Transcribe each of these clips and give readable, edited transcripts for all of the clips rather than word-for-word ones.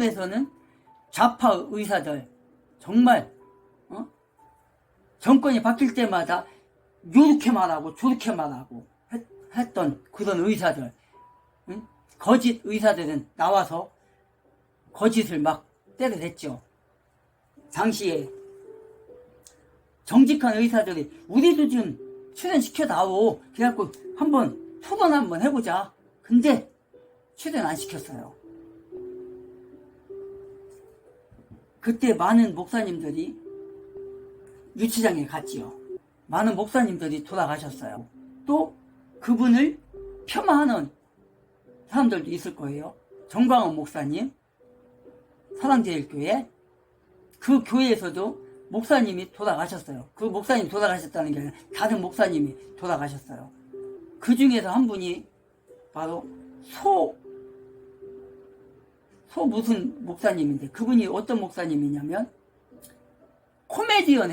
에서는 좌파 의사들 정말 정권이 바뀔 때마다 요렇게 말하고 저렇게 말하고 했던 그런 의사들, 거짓 의사들은 나와서 거짓을 막 때려댔죠. 당시에 정직한 의사들이 우리도 좀 출연시켜다오. 그래갖고 한번 토론 한번 해보자. 근데 출연 안 시켰어요. 그때 많은 목사님들이 유치장에 갔지요. 많은 목사님들이 돌아가셨어요. 또 그분을 폄하하는 사람들도 있을 거예요. 정광훈 목사님, 사랑제일교회, 그 교회에서도 목사님이 돌아가셨어요. 그 목사님 돌아가셨다는 게 아니라 다른 목사님이 돌아가셨어요. 그 중에서 한 분이 바로 소 무슨 목사님인데, 그분이 어떤 목사님이냐면 코미디언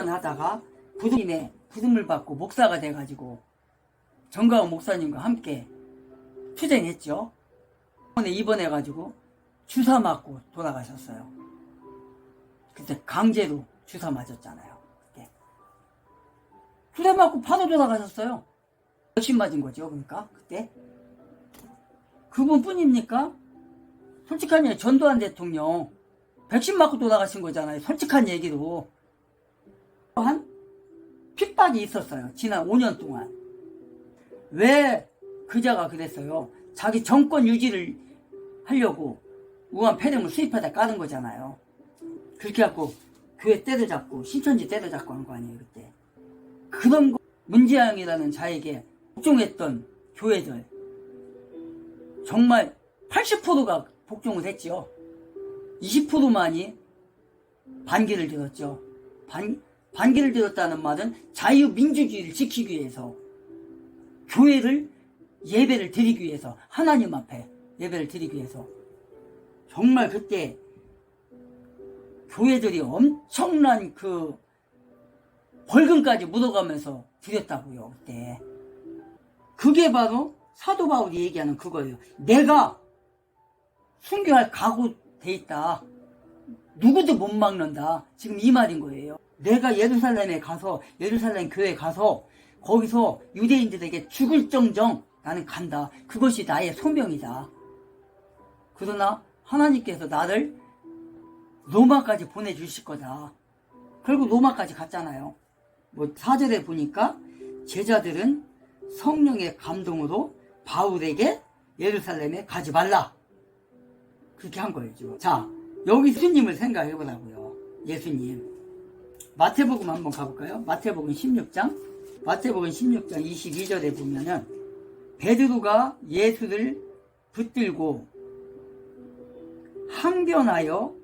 하다가 부름을 받고 목사가 돼가지고 정광훈 목사님과 함께 투쟁했죠. 입원해가지고 주사 맞고 돌아가셨어요. 그때 강제로 주사 맞았잖아요. 그때 주사 맞고 바로 돌아가셨어요. 백신 맞은 거죠. 그러니까 그때 그분뿐입니까? 솔직한 얘기, 전두환 대통령 백신 맞고 돌아가신 거잖아요. 솔직한 얘기로. 한 핍박이 있었어요. 지난 5년 동안. 왜 그자가 그랬어요? 자기 정권 유지를 하려고 우한 폐렴을 수입하다 까는 거잖아요. 그렇게 갖고 교회 때려잡고 신천지 때려잡고 한 거 아니에요. 그때 그런 거 문재양이라는 자에게 복종했던 교회들 정말 80%가 복종을 했죠. 20%만이 반기를 들었죠. 반기를 들었다는 말은 자유민주주의를 지키기 위해서, 교회를 예배를 드리기 위해서, 하나님 앞에 예배를 드리기 위해서. 정말 그때 교회들이 엄청난 그 벌금까지 묻어가면서 드렸다고요. 그때 그게 바로 사도 바울이 얘기하는 그거예요. 내가 순교할 각오 돼 있다. 누구도 못 막는다. 지금 이 말인 거예요. 내가 예루살렘 교회에 가서 거기서 유대인들에게 죽을 정정 나는 간다. 그것이 나의 소명이다. 그러나 하나님께서 나를 로마까지 보내주실 거다. 그리고 로마까지 갔잖아요. 4절에 보니까 제자들은 성령의 감동으로 바울에게 예루살렘에 가지 말라. 그렇게 한 거예요. 자, 여기 예수님을 생각해 보라고요. 예수님. 마태복음 한번 가볼까요? 마태복음 16장 22절에 보면은 베드로가 예수를 붙들고 항변하여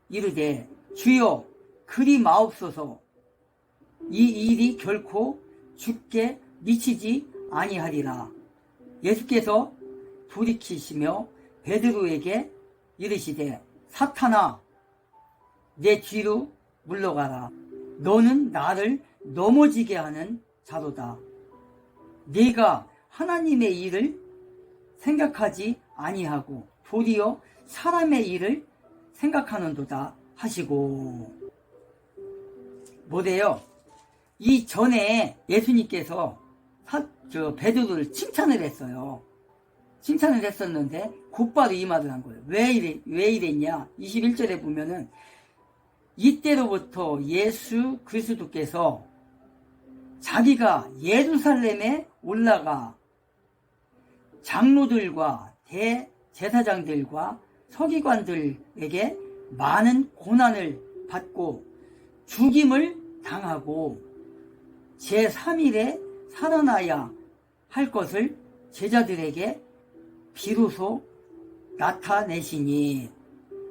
이르되 주여 그리 마옵소서. 이 일이 결코 죽게 미치지 아니하리라. 예수께서 돌이키시며 베드로에게 이르시되 사탄아 내 뒤로 물러가라. 너는 나를 넘어지게 하는 자로다. 네가 하나님의 일을 생각하지 아니하고 도리어 사람의 일을 생각하는도다 하시고. 뭐래요? 이 전에 예수님께서 베드로를 칭찬을 했어요. 칭찬을 했었는데 곧바로 이 말을 한 거예요. 왜 이랬냐? 21절에 보면은 이때로부터 예수 그리스도께서 자기가 예루살렘에 올라가 장로들과 대제사장들과 서기관들에게 많은 고난을 받고 죽임을 당하고 제3일에 살아나야 할 것을 제자들에게 비로소 나타내시니.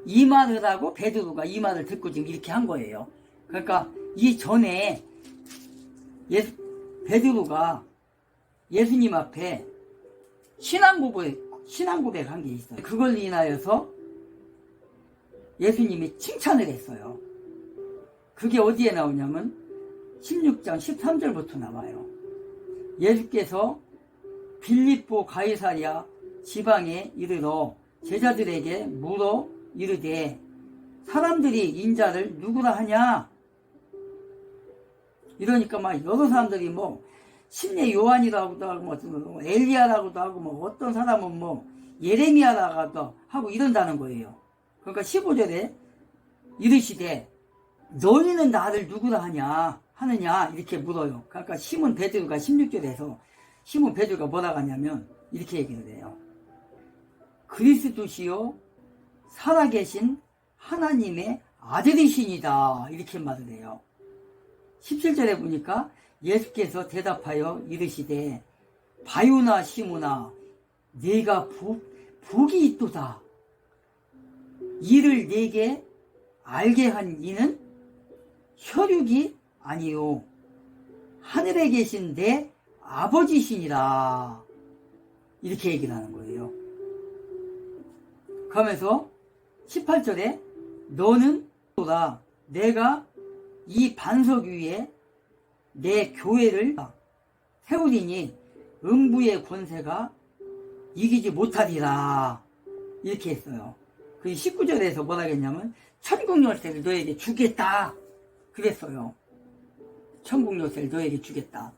이 말을 하고 베드로가 이 말을 듣고 지금 이렇게 한 거예요. 그러니까 이 전에 베드로가 예수님 앞에 신앙 고백한 게 있어요. 그걸 인하여서 예수님이 칭찬을 했어요. 그게 어디에 나오냐면 16장 13절부터 나와요. 예수께서 빌립보 가이사랴 지방에 이르러 제자들에게 물어 이르되 사람들이 인자를 누구라 하냐? 이러니까 막 여러 사람들이 뭐 신의 요한이라고도 하고 뭐 엘리야라고도 하고 뭐 어떤 사람은 뭐 예레미야라고도 하고 이런다는 거예요. 그러니까 15절에 이르시되 너희는 나를 누구라 하느냐 이렇게 물어요. 그러니까 시몬 베드로가 16절에서 시몬 베드로가 뭐라고 하냐면 이렇게 얘기를 해요. 그리스도시요 살아계신 하나님의 아들이시니다 이렇게 말을 해요. 17절에 보니까 예수께서 대답하여 이르시되 바요나 시몬아 네가 복이 있도다. 이를 네게 알게 한 이는 혈육이 아니요 하늘에 계신 내 아버지시니라 이렇게 얘기를 하는 거예요. 그러면서 18절에 너는 보라 내가 이 반석 위에 내 교회를 세우리니 음부의 권세가 이기지 못하리라 이렇게 했어요. 그 19절에서 뭐라 했냐면 천국 열쇠를 너에게 주겠다 그랬어요. 천국 열쇠를 너에게 주겠다.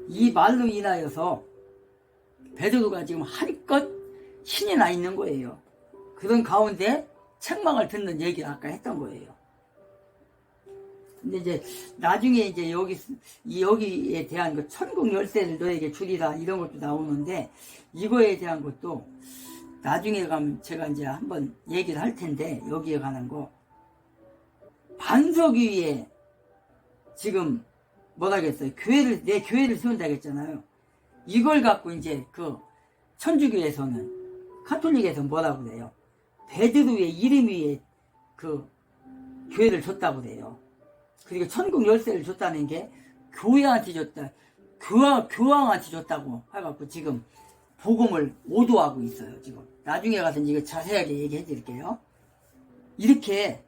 이 말로 인하여서 베드로가 지금 한껏 신이 나 있는 거예요. 그런 가운데 책망을 듣는 얘기를 아까 했던 거예요. 근데 이제 나중에 이제 여기에 대한 그 천국 열쇠를 너에게 주리라 이런 것도 나오는데 이거에 대한 것도 나중에 가면 제가 이제 한번 얘기를 할 텐데 여기에 관한 거 반석 위에 지금 뭐라겠어요? 내 교회를 세운다 했잖아요. 이걸 갖고 이제 그 천주교에서는 카톨릭에서 뭐라고 그래요? 베드로의 이름 위에 그 교회를 줬다고 그래요. 그리고 천국 열쇠를 줬다는 게 교회한테 줬다. 교황한테 줬다고 해갖고 지금 복음을 오도하고 있어요. 지금 나중에 가서 이거 자세하게 얘기해 드릴게요. 이렇게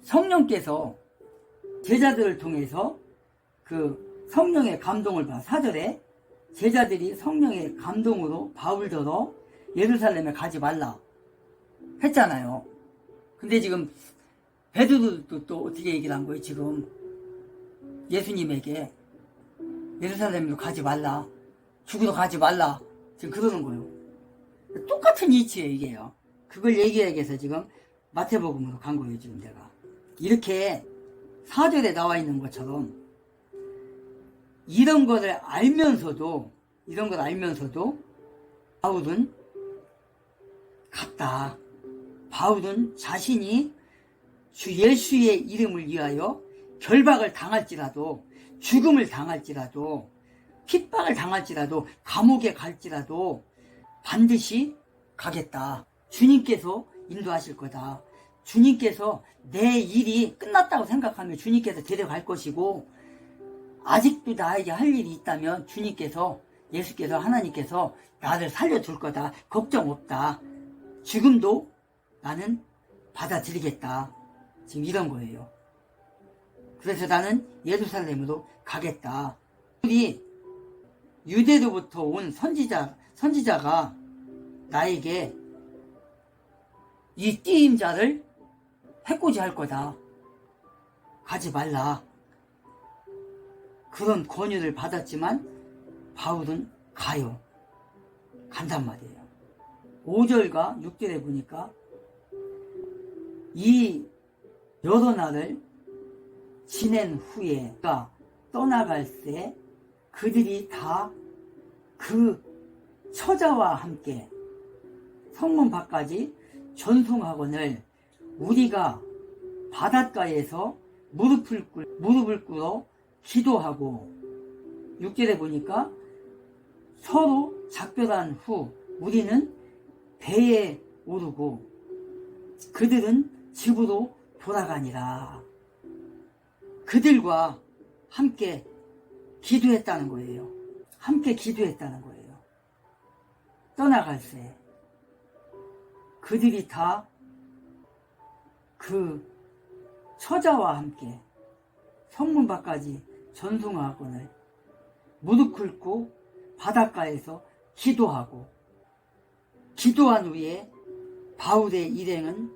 성령께서 제자들을 통해서 그 성령의 감동을 봐. 4절에 제자들이 성령의 감동으로 바울더러 예루살렘에 가지 말라 했잖아요. 근데 지금 베드로도 또 어떻게 얘기를 한 거예요? 지금 예수님에게 예루살렘으로 가지 말라, 죽으러 가지 말라 지금 그러는 거예요. 똑같은 이치예요 이게요. 그걸 얘기하기 위해서 지금 마태복음으로 간 거예요. 지금 내가 이렇게 4절에 나와 있는 것처럼 이런 걸 알면서도 바울은 갔다. 바울은 자신이 주 예수의 이름을 위하여 결박을 당할지라도 죽음을 당할지라도 핍박을 당할지라도 감옥에 갈지라도 반드시 가겠다. 주님께서 인도하실 거다. 주님께서 내 일이 끝났다고 생각하면 주님께서 데려갈 것이고 아직도 나에게 할 일이 있다면 주님께서 예수께서 하나님께서 나를 살려줄 거다. 걱정 없다. 죽음도 나는 받아들이겠다. 지금 이런 거예요. 그래서 나는 예루살렘으로 가겠다. 우리 유대로부터 온 선지자가 나에게 이 띠임자를 해코지 할 거다. 가지 말라. 그런 권유를 받았지만 바울은 가요. 간단 말이에요. 5절과 6절에 보니까 이 여러 날을 지낸 후에 떠나갈새 그들이 다 그 처자와 함께 성문 밖까지 전송하거늘 우리가 바닷가에서 무릎을 꿇어 기도하고 6절에 보니까 서로 작별한 후 우리는 배에 오르고 그들은 집으로 돌아가니라. 그들과 함께 기도했다는 거예요. 함께 기도했다는 거예요. 떠나갈새 그들이 다 그 처자와 함께 성문 밖까지 전송하거늘 무릎 꿇고 바닷가에서 기도하고 기도한 후에 바울의 일행은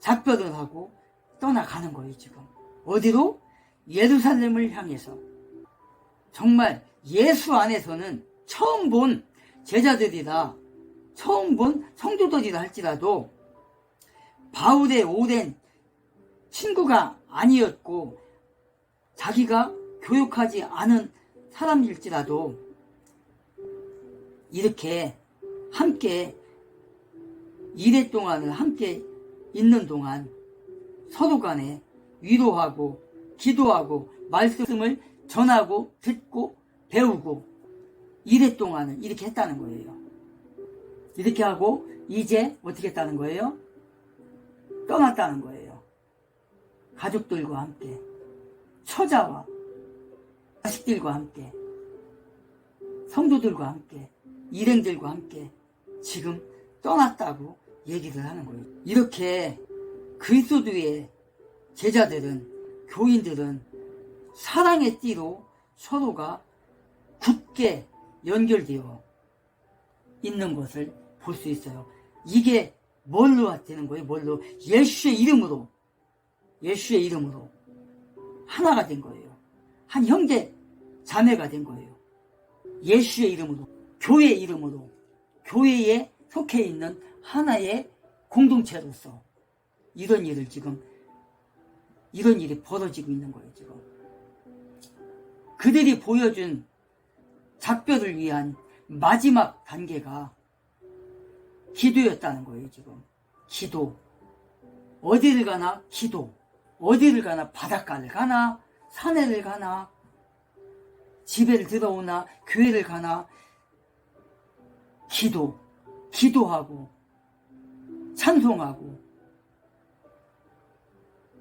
작별을 하고 떠나가는 거예요. 지금 어디로? 예루살렘을 향해서. 정말 예수 안에서는 처음 본 제자들이라, 처음 본 성도들이라 할지라도 바울의 오랜 친구가 아니었고 자기가 교육하지 않은 사람일지라도 이렇게 함께 일해 동안을 함께 있는 동안 서로 간에 위로하고 기도하고 말씀을 전하고 듣고 배우고 일해 동안을 이렇게 했다는 거예요. 이렇게 하고 이제 어떻게 했다는 거예요? 떠났다는 거예요. 가족들과 함께, 처자와 자식들과 함께, 성도들과 함께, 일행들과 함께 지금 떠났다고 얘기를 하는 거예요. 이렇게 그리스도의 제자들은, 교인들은 사랑의 띠로 서로가 굳게 연결되어 있는 것을 볼 수 있어요. 이게 뭘로 되는 거예요? 뭘로? 예수의 이름으로, 예수의 이름으로 하나가 된 거예요. 한 형제 자매가 된 거예요. 예수의 이름으로, 교회 이름으로, 교회에 속해 있는 하나의 공동체로서 이런 일을 지금, 이런 일이 벌어지고 있는 거예요. 지금 그들이 보여준 작별을 위한 마지막 단계가 기도였다는 거예요. 지금 기도. 어디를 가나 기도. 어디를 가나 바닷가를 가나 산에를 가나 집에를 들어오나 교회를 가나 기도. 기도하고 찬송하고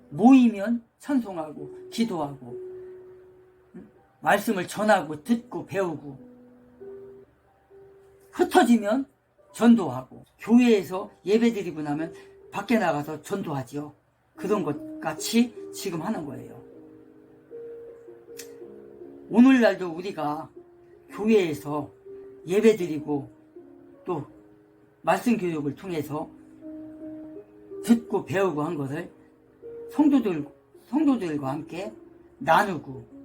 모이면 찬송하고 기도하고 말씀을 전하고 듣고 배우고 흩어지면 전도하고 교회에서 예배드리고 나면 밖에 나가서 전도하지요. 그런 것 같이 지금 하는 거예요. 오늘날도 우리가 교회에서 예배드리고 또 말씀 교육을 통해서 듣고 배우고 한 것을 성도들과 함께 나누고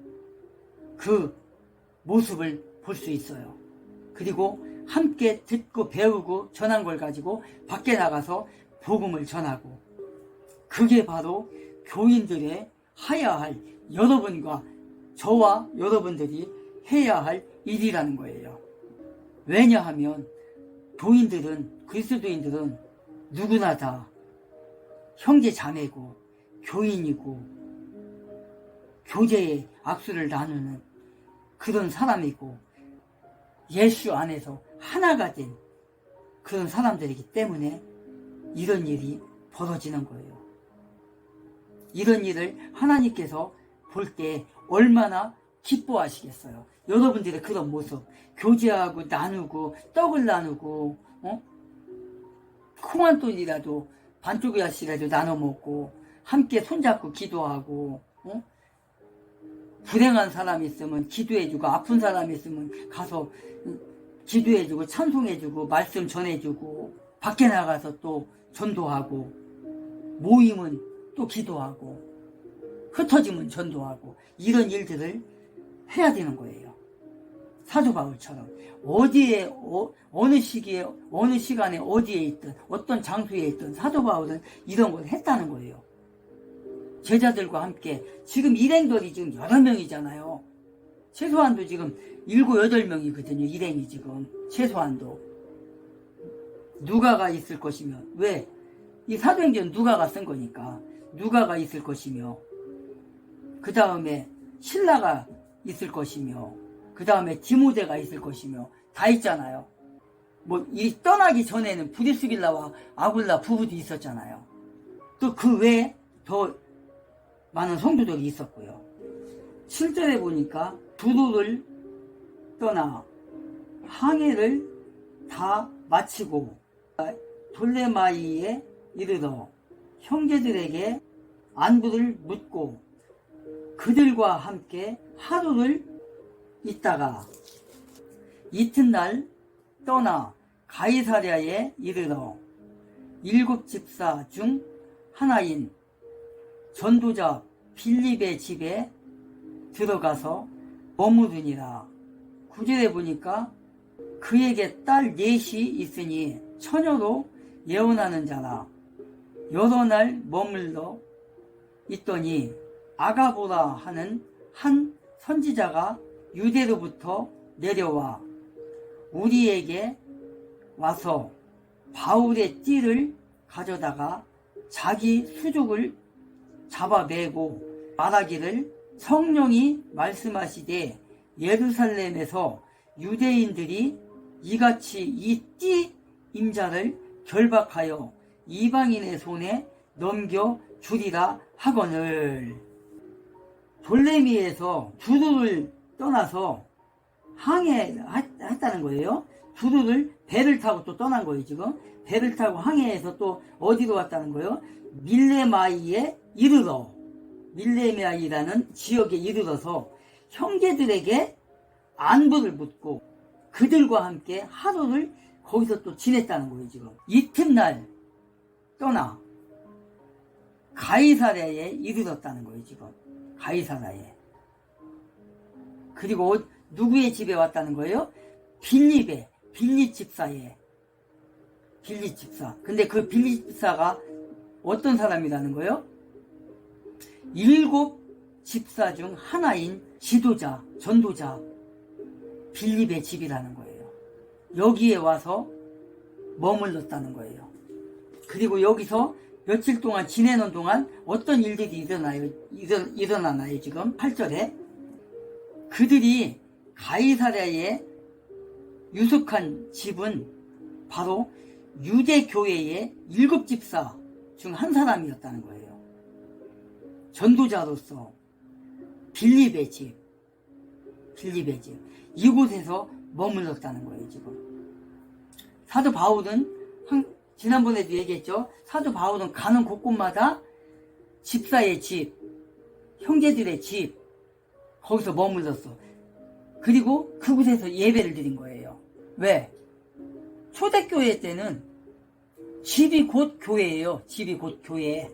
그 모습을 볼 수 있어요. 그리고 함께 듣고 배우고 전한 걸 가지고 밖에 나가서 복음을 전하고 그게 바로 교인들의 해야 할 여러분과 저와 여러분들이 해야 할 일이라는 거예요. 왜냐하면 교인들은 그리스도인들은 누구나 다 형제 자매고 교인이고 교제의 악수를 나누는 그런 사람이고 예수 안에서 하나가 된 그런 사람들이기 때문에 이런 일이 벌어지는 거예요. 이런 일을 하나님께서 볼 때 얼마나 기뻐하시겠어요. 여러분들의 그런 모습, 교제하고 나누고 떡을 나누고 콩 한 돈이라도 반쪽이라도 나눠 먹고 함께 손잡고 기도하고 불행한 사람이 있으면 기도해주고 아픈 사람이 있으면 가서 기도해주고 찬송해주고 말씀 전해주고 밖에 나가서 또 전도하고 모이면 또 기도하고 흩어지면 전도하고 이런 일들을 해야 되는 거예요. 사도 바울처럼 어디에 어느 시기에 어느 시간에 어디에 있든 어떤 장소에 있든 사도 바울은 이런 걸 했다는 거예요. 제자들과 함께 지금 일행들이 지금 여러 명이잖아요. 최소한도 지금 7, 8명이거든요. 일행이 지금 최소한도 누가가 있을 것이며 왜? 이 사도행전 누가가 쓴 거니까 누가가 있을 것이며 그 다음에 신라가 있을 것이며 그 다음에 디모데가 있을 것이며 다 있잖아요. 뭐 이 떠나기 전에는 브리스길라와 아굴라 부부도 있었잖아요. 또 그 외에 더 많은 성도들이 있었고요. 7절에 보니까 두로를 떠나 항해를 다 마치고 돌레마이에 이르러 형제들에게 안부를 묻고 그들과 함께 하루를 있다가 이튿날 떠나 가이사랴에 이르러 일곱 집사 중 하나인 전도자 빌립의 집에 들어가서 머무르니라. 9절에 보니까 그에게 딸 넷이 있으니 처녀로 예언하는 자라. 여러 날 머물러 있더니 아가보라 하는 한 선지자가 유대로부터 내려와 우리에게 와서 바울의 띠를 가져다가 자기 수족을 잡아매고 말하기를 성령이 말씀하시되 예루살렘에서 유대인들이 이같이 이 띠 임자를 결박하여 이방인의 손에 넘겨주리라 하거늘. 돌레미에서 두루를 떠나서 항해했다는 거예요. 두루를 배를 타고 또 떠난 거예요. 지금 배를 타고 항해해서 또 어디로 왔다는 거예요? 밀레마이에 이르러, 밀레마이라는 지역에 이르러서 형제들에게 안부를 묻고 그들과 함께 하루를 거기서 또 지냈다는 거예요. 지금 이튿날 떠나 가이사랴에 이르렀다는 거예요. 지금 가이사랴에. 그리고 누구의 집에 왔다는 거예요? 빌립 집사에. 빌립 집사. 근데 그 빌립 집사가 어떤 사람이라는 거예요? 7 집사 중 하나인 지도자, 전도자 빌립의 집이라는 거예요. 여기에 와서 머물렀다는 거예요. 그리고 여기서 며칠 동안 지내는 동안 어떤 일들이 일어나나요? 지금 8절에 그들이 가이사랴에 유숙한 집은 바로 유대교회의 7 집사 중 한 사람이었다는 거예요. 전도자로서 빌립의 집, 이곳에서 머물렀다는 거예요. 지금 사도 바울은 지난번에도 얘기했죠. 사도 바울은 가는 곳곳마다 집사의 집, 형제들의 집, 거기서 머물렀어. 그리고 그곳에서 예배를 드린 거예요. 왜? 초대교회 때는 집이 곧 교회예요. 집이 곧 교회.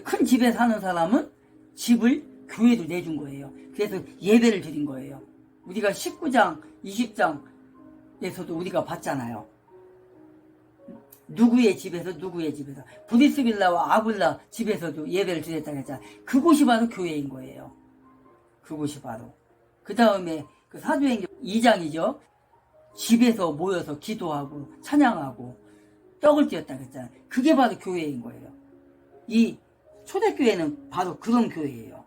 큰 집에 사는 사람은 집을 교회로 내준 거예요. 그래서 예배를 드린 거예요. 우리가 19장, 20장에서도 우리가 봤잖아요. 누구의 집에서 브리스빌라와 아굴라 집에서도 예배를 드렸다고 했잖아요. 그곳이 바로 교회인 거예요. 그곳이 바로. 그 다음에 그 사도행전 2장이죠. 집에서 모여서 기도하고 찬양하고 떡을 띄었다고 했잖아요. 그게 바로 교회인 거예요. 이 초대교회는 바로 그런 교회예요.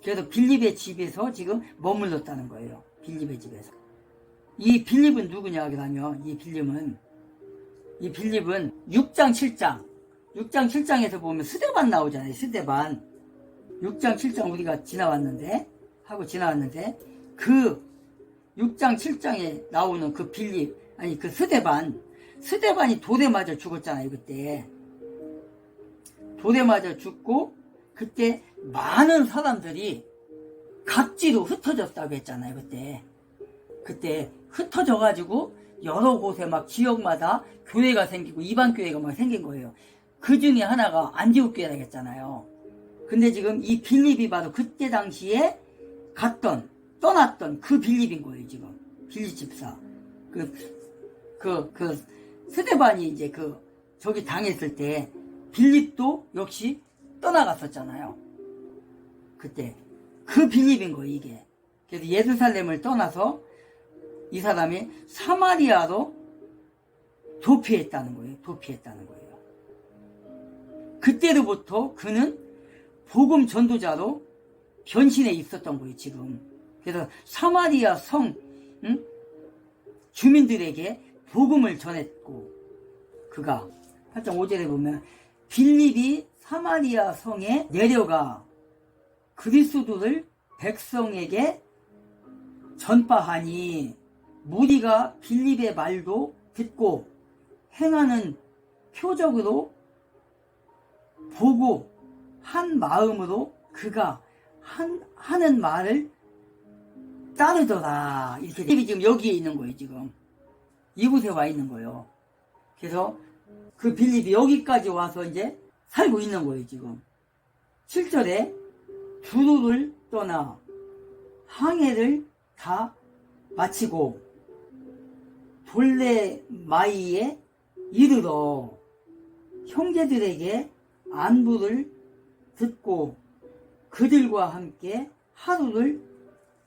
그래서 빌립의 집에서 지금 머물렀다는 거예요. 빌립의 집에서. 이 빌립은 누구냐 그러면 이 빌립은 6장 7장에서 보면 스데반 나오잖아요. 스데반 6장 7장 우리가 지나왔는데 그 6장 7장에 나오는 그 빌립 그 스데반이 돌에 맞아 죽었잖아요. 그때 돌에 맞아 죽고 그때 많은 사람들이 각지로 흩어졌다고 했잖아요. 그때 흩어져가지고 여러 곳에 막 지역마다 교회가 생기고 이방 교회가 막 생긴 거예요. 그 중에 하나가 안디옥 교회라고 했잖아요. 근데 지금 이 빌립이 바로 그때 당시에 떠났던 그 빌립인 거예요. 지금 빌립 집사. 스데반이 이제 저기 당했을 때 빌립도 역시 떠나갔었잖아요. 그때 그 빌립인 거예요. 이게. 그래서 예루살렘을 떠나서 이 사람이 사마리아로 도피했다는 거예요. 그때로부터 그는 복음 전도자로 변신해 있었던 거예요. 지금. 그래서 사마리아 성 주민들에게 복음을 전했고 그가 8장 5절에 보면 빌립이 사마리아 성에 내려가 그리스도를 백성에게 전파하니 무리가 빌립의 말도 듣고 행하는 표적으로 보고 한 마음으로 그가 하는 말을 따르더라. 이렇게 빌립이 지금 여기에 있는 거예요. 지금 이곳에 와 있는 거예요. 그래서 그 빌립이 여기까지 와서 이제 살고 있는 거예요, 지금. 7절에 두루를 떠나 항해를 다 마치고 돌레마이에 이르러 형제들에게 안부를 듣고 그들과 함께 하루를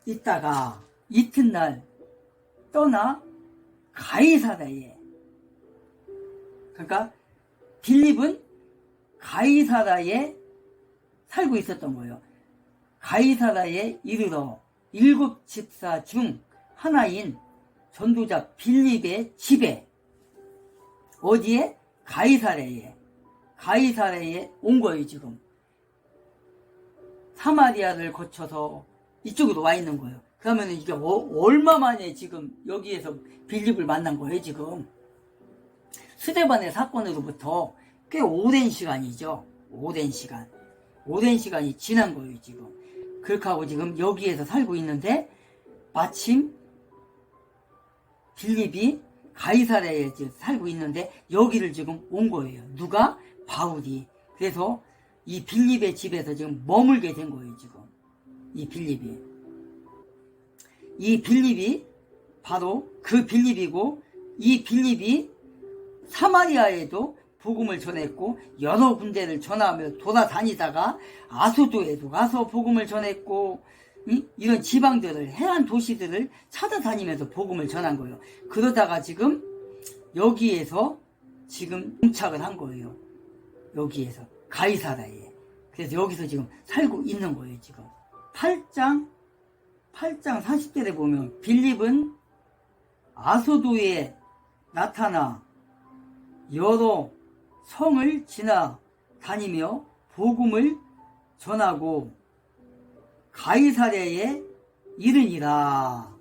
있다가 이튿날 떠나 가이사라에, 그러니까 빌립은 가이사라에 살고 있었던 거예요. 가이사라에 이르러 7 집사 중 하나인 전도자 빌립의 집에, 어디에? 가이사라에 온 거예요, 지금. 사마리아를 거쳐서 이쪽으로 와 있는 거예요. 그러면 이게 얼마 만에 지금 여기에서 빌립을 만난 거예요, 지금. 스데반의 사건으로부터 꽤 오랜 시간이죠. 오랜 시간이 지난 거예요, 지금. 그렇게 하고 지금 여기에서 살고 있는데 마침 빌립이 가이사랴에 살고 있는데 여기를 지금 온 거예요. 누가? 바울이. 그래서 이 빌립의 집에서 지금 머물게 된 거예요, 지금. 이 빌립이 바로 그 빌립이고, 이 빌립이 사마리아에도 복음을 전했고 여러 군데를 전하며 돌아다니다가 아소도에도 가서 복음을 전했고, 이런 지방들을, 해안 도시들을 찾아다니면서 복음을 전한 거예요. 그러다가 지금 여기에서 지금 정착을 한 거예요. 여기에서 가이사라에. 그래서 여기서 지금 살고 있는 거예요, 지금. 8장 40절에 보면 빌립은 아소도에 나타나 여러 성을 지나다니며 복음을 전하고 가이사랴에 이르니라.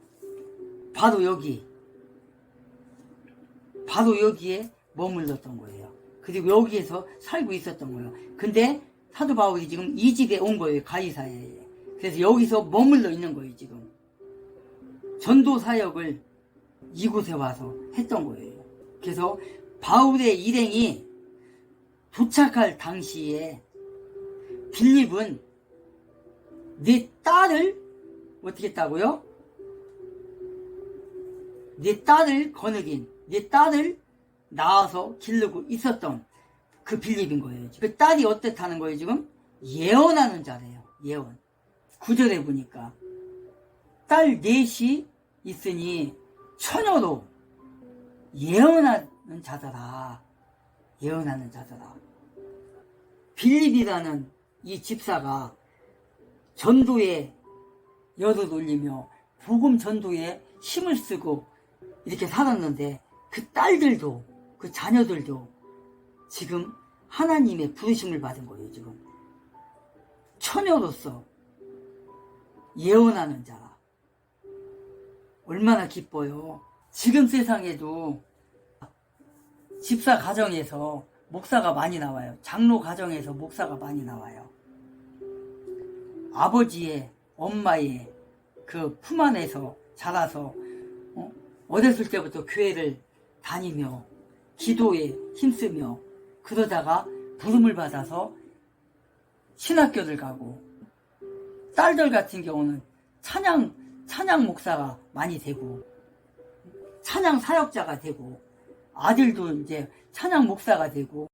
바로 여기에 머물렀던 거예요. 그리고 여기에서 살고 있었던 거예요. 근데 사도 바울이 지금 이 집에 온 거예요, 가이사랴에. 그래서 여기서 머물러 있는 거예요, 지금. 전도 사역을 이곳에 와서 했던 거예요. 그래서 바울의 일행이 도착할 당시에 빌립은 네 딸을 어떻게 했다고요? 네 딸을 거느린, 네 딸을 낳아서 기르고 있었던 그 빌립인 거예요. 그 딸이 어떻다는 거예요, 지금? 예언하는 자래요, 예언. 9절에 보니까 딸 넷이 있으니 처녀로 예언하는 자더라. 빌립이라는 이 집사가 전도에 열을 올리며 복음 전도에 힘을 쓰고 이렇게 살았는데 그 딸들도, 그 자녀들도 지금 하나님의 부르심을 받은 거예요, 지금. 처녀로서 예언하는 자. 얼마나 기뻐요. 지금 세상에도 집사 가정에서 목사가 많이 나와요. 장로 가정에서 목사가 많이 나와요. 아버지의, 엄마의 그 품 안에서 자라서 어렸을 때부터 교회를 다니며 기도에 힘쓰며 그러다가 부름을 받아서 신학교를 가고, 딸들 같은 경우는 찬양 목사가 많이 되고 찬양 사역자가 되고, 아들도 이제 찬양 목사가 되고,